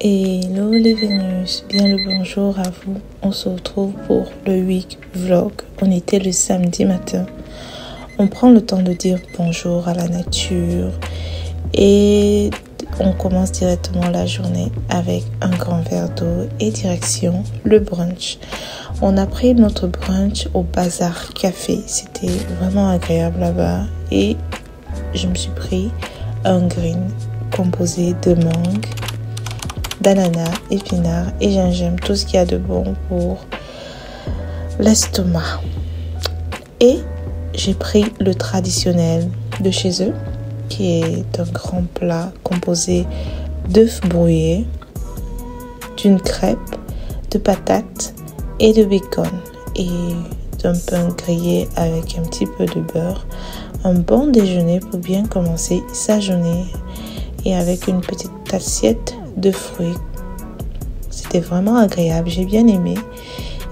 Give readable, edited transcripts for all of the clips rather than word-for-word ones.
Hello les Vénus, bien le bonjour à vous. On se retrouve pour le week vlog. On était le samedi matin. On prend le temps de dire bonjour à la nature et on commence directement la journée avec un grand verre d'eau et direction le brunch. On a pris notre brunch au Bazar Café. C'était vraiment agréable là-bas et je me suis pris un green composé de mangue, d'ananas, épinards et gingembre, tout ce qu'il y a de bon pour l'estomac. Et j'ai pris le traditionnel de chez eux, qui est un grand plat composé d'œufs brouillés, d'une crêpe, de patates et de bacon et d'un pain grillé avec un petit peu de beurre. Un bon déjeuner pour bien commencer sa journée et avec une petite assiette de fruits. C'était vraiment agréable, j'ai bien aimé.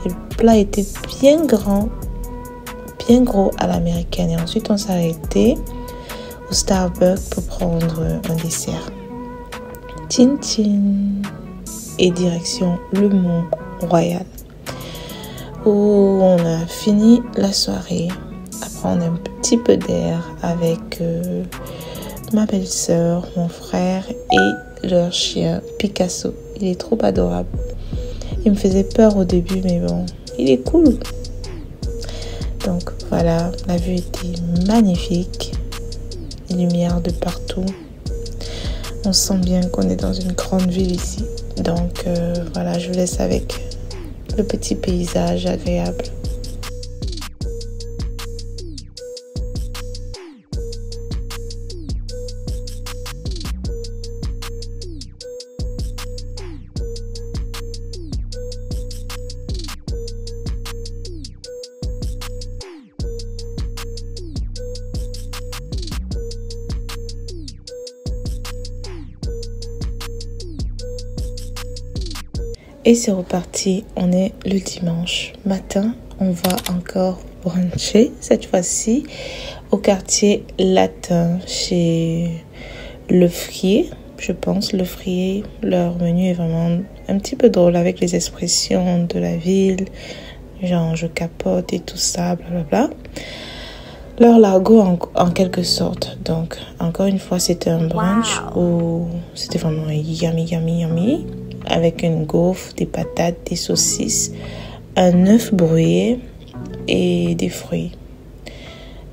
Et le plat était bien grand, bien gros à l'américaine. Et ensuite, on s'est arrêté au Starbucks pour prendre un dessert. Tchin tchin. Et direction le Mont Royal, où on a fini la soirée à prendre un petit peu d'air avec ma belle-sœur, mon frère et leur chien Picasso. Il est trop adorable. Il me faisait peur au début, mais bon, il est cool. Donc voilà, la vue était magnifique. Lumière de partout. On sent bien qu'on est dans une grande ville ici. Donc voilà, je vous laisse avec le petit paysage agréable. Et c'est reparti, on est le dimanche matin, on va encore bruncher, cette fois-ci au quartier latin chez Le Frier, je pense. Le Frier, leur menu est vraiment un petit peu drôle avec les expressions de la ville, genre je capote et tout ça, blablabla. Leur l'argot en quelque sorte. Donc encore une fois, c'était un brunch où c'était vraiment yummy. Avec une gaufre, des patates, des saucisses, un œuf brouillé et des fruits.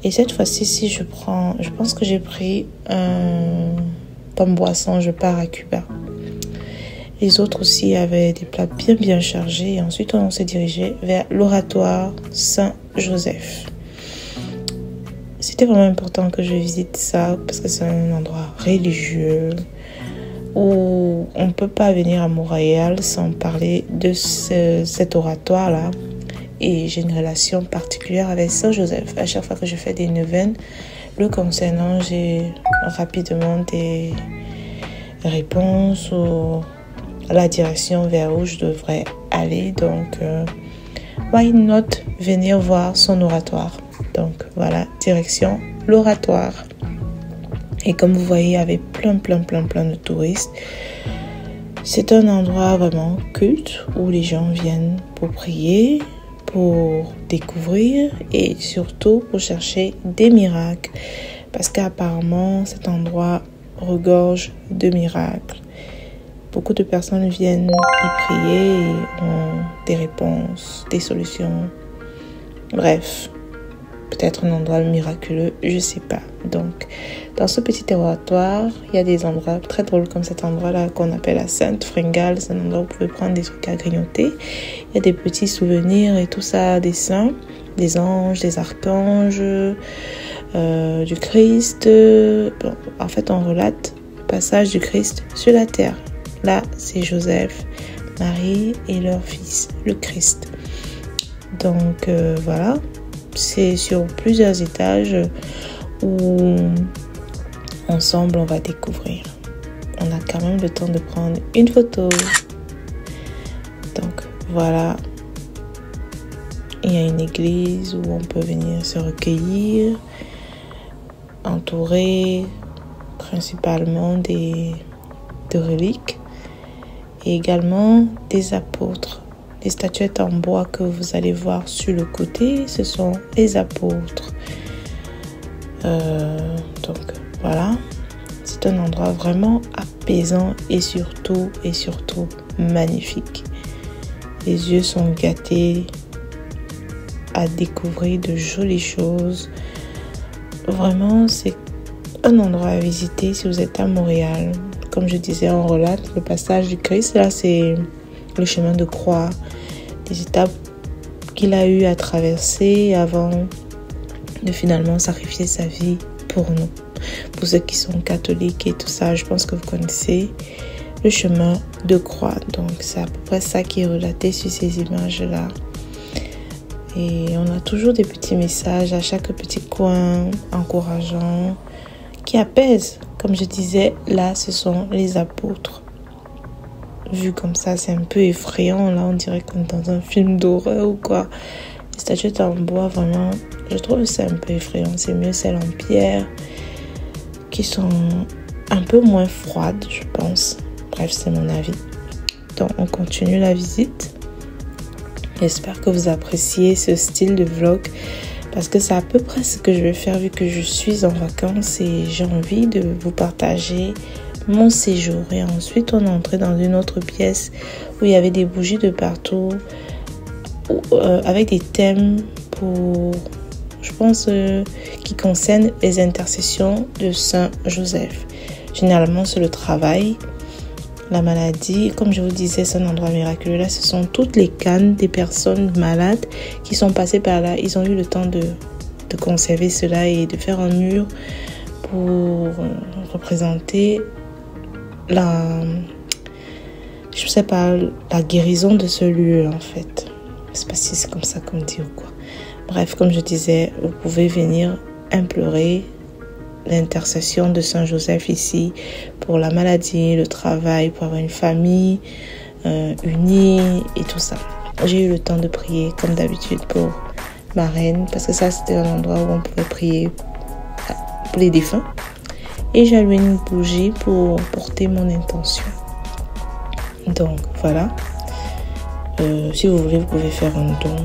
Et cette fois-ci, je pense que j'ai pris comme boisson, je pars à Cuba. Les autres aussi avaient des plats bien chargés. Et ensuite, on s'est dirigé vers l'oratoire Saint-Joseph. C'était vraiment important que je visite ça parce que c'est un endroit religieux où on ne peut pas venir à Montréal sans parler de cet oratoire-là. Et j'ai une relation particulière avec Saint-Joseph. À chaque fois que je fais des neuvaines le concernant, j'ai rapidement des réponses ou la direction vers où je devrais aller. Donc, why not venir voir son oratoire? Donc, voilà, direction l'oratoire. Et comme vous voyez, il y avait plein de touristes. C'est un endroit vraiment culte où les gens viennent pour prier, pour découvrir et surtout pour chercher des miracles. Parce qu'apparemment, cet endroit regorge de miracles. Beaucoup de personnes viennent y prier et ont des réponses, des solutions. Bref, peut-être un endroit miraculeux, je sais pas. Donc, dans ce petit oratoire, il y a des endroits très drôles comme cet endroit-là qu'on appelle la Sainte Fringale. C'est un endroit où vous pouvez prendre des trucs à grignoter. Il y a des petits souvenirs et tout ça, des saints, des anges, des archanges, du Christ. Bon, en fait, on relate le passage du Christ sur la terre. Là, c'est Joseph, Marie et leur fils, le Christ. Donc, voilà. C'est sur plusieurs étages où ensemble on va découvrir. On a quand même le temps de prendre une photo. Donc voilà, il y a une église où on peut venir se recueillir, entouré principalement de reliques Et également des apôtres. Les statuettes en bois que vous allez voir sur le côté, ce sont les apôtres. Donc voilà, c'est un endroit vraiment apaisant et surtout magnifique. Les yeux sont gâtés à découvrir de jolies choses. Vraiment, c'est un endroit à visiter si vous êtes à Montréal. Comme je disais, on relate le passage du Christ. Là, c'est le chemin de croix, des étapes qu'il a eu à traverser avant de finalement sacrifier sa vie pour nous. Pour ceux qui sont catholiques et tout ça, je pense que vous connaissez le chemin de croix. Donc, c'est à peu près ça qui est relaté sur ces images-là. Et on a toujours des petits messages à chaque petit coin, encourageants, qui apaisent. Comme je disais, là, ce sont les apôtres. Vu comme ça, c'est un peu effrayant. Là, on dirait qu'on est dans un film d'horreur ou quoi. Les statuettes en bois, vraiment, je trouve que c'est un peu effrayant. C'est mieux celles en pierre, qui sont un peu moins froides, je pense. Bref, c'est mon avis. Donc, on continue la visite. J'espère que vous appréciez ce style de vlog parce que c'est à peu près ce que je vais faire vu que je suis en vacances et j'ai envie de vous partager mon séjour. Et ensuite, on est entré dans une autre pièce où il y avait des bougies de partout avec des thèmes pour, je pense, qui concernent les intercessions de Saint Joseph. Généralement, c'est le travail, la maladie. Comme je vous disais, c'est un endroit miraculeux. Là, ce sont toutes les cannes des personnes malades qui sont passées par là. Ils ont eu le temps de conserver cela et de faire un mur pour représenter la guérison de ce lieu, en fait. Je sais pas si c'est comme ça qu'on dit ou quoi. Bref, comme je disais, vous pouvez venir implorer l'intercession de Saint Joseph ici pour la maladie, le travail, pour avoir une famille unie et tout ça. J'ai eu le temps de prier comme d'habitude pour ma reine parce que ça c'était un endroit où on pouvait prier pour les défunts et j'ai allumé une bougie pour porter mon intention. Donc voilà, si vous voulez vous pouvez faire un don,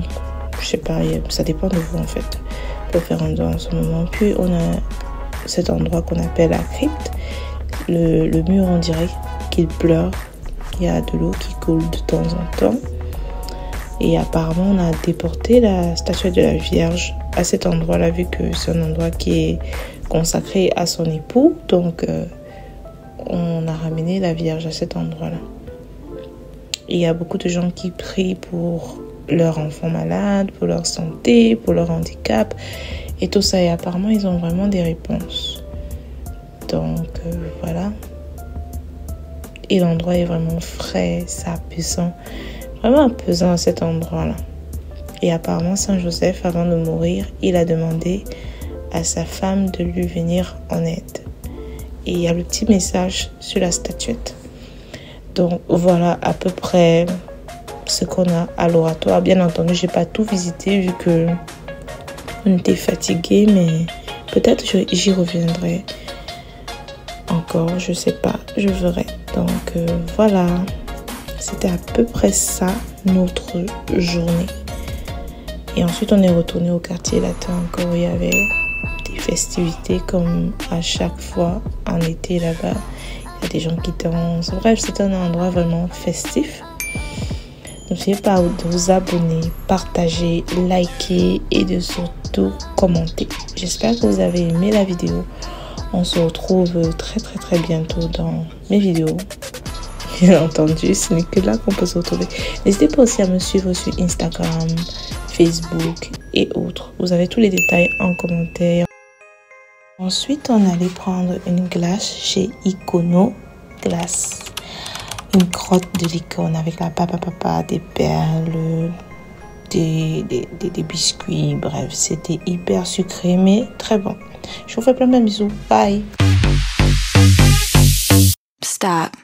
je sais pas, ça dépend de vous en fait, pour faire un don en ce moment. Puis on a cet endroit qu'on appelle la crypte. Le mur, on dirait qu'il pleure. Il y a de l'eau qui coule de temps en temps. Et apparemment, on a déporté la statuette de la Vierge à cet endroit-là, vu que c'est un endroit qui est consacré à son époux. Donc, on a ramené la Vierge à cet endroit-là. Et il y a beaucoup de gens qui prient pour leurs enfants malades, pour leur santé, pour leur handicap. Et tout ça, et apparemment, ils ont vraiment des réponses. Donc, voilà. Et l'endroit est vraiment frais, c'est apaisant. Vraiment apaisant à cet endroit-là. Et apparemment, Saint Joseph, avant de mourir, il a demandé à sa femme de lui venir en aide. Et il y a le petit message sur la statuette. Donc, voilà à peu près ce qu'on a à l'oratoire. Bien entendu, je n'ai pas tout visité vu que on était fatigué, mais peut-être j'y reviendrai encore, je sais pas, je verrai. Donc voilà, c'était à peu près ça notre journée. Et ensuite on est retourné au quartier latin encore où il y avait des festivités comme à chaque fois en été là-bas. Il y a des gens qui dansent. Bref, c'est un endroit vraiment festif. N'oubliez pas de vous abonner, partager, liker et de surtout commenter. J'espère que vous avez aimé la vidéo. On se retrouve très bientôt dans mes vidéos. Bien entendu, ce n'est que là qu'on peut se retrouver. N'hésitez pas aussi à me suivre sur Instagram, Facebook et autres. Vous avez tous les détails en commentaire. Ensuite, on allait prendre une glace chez Icono Glace. Une crotte de licorne avec la papa, des perles, des biscuits. Bref, c'était hyper sucré, mais très bon. Je vous fais plein de bisous. Bye. Stop.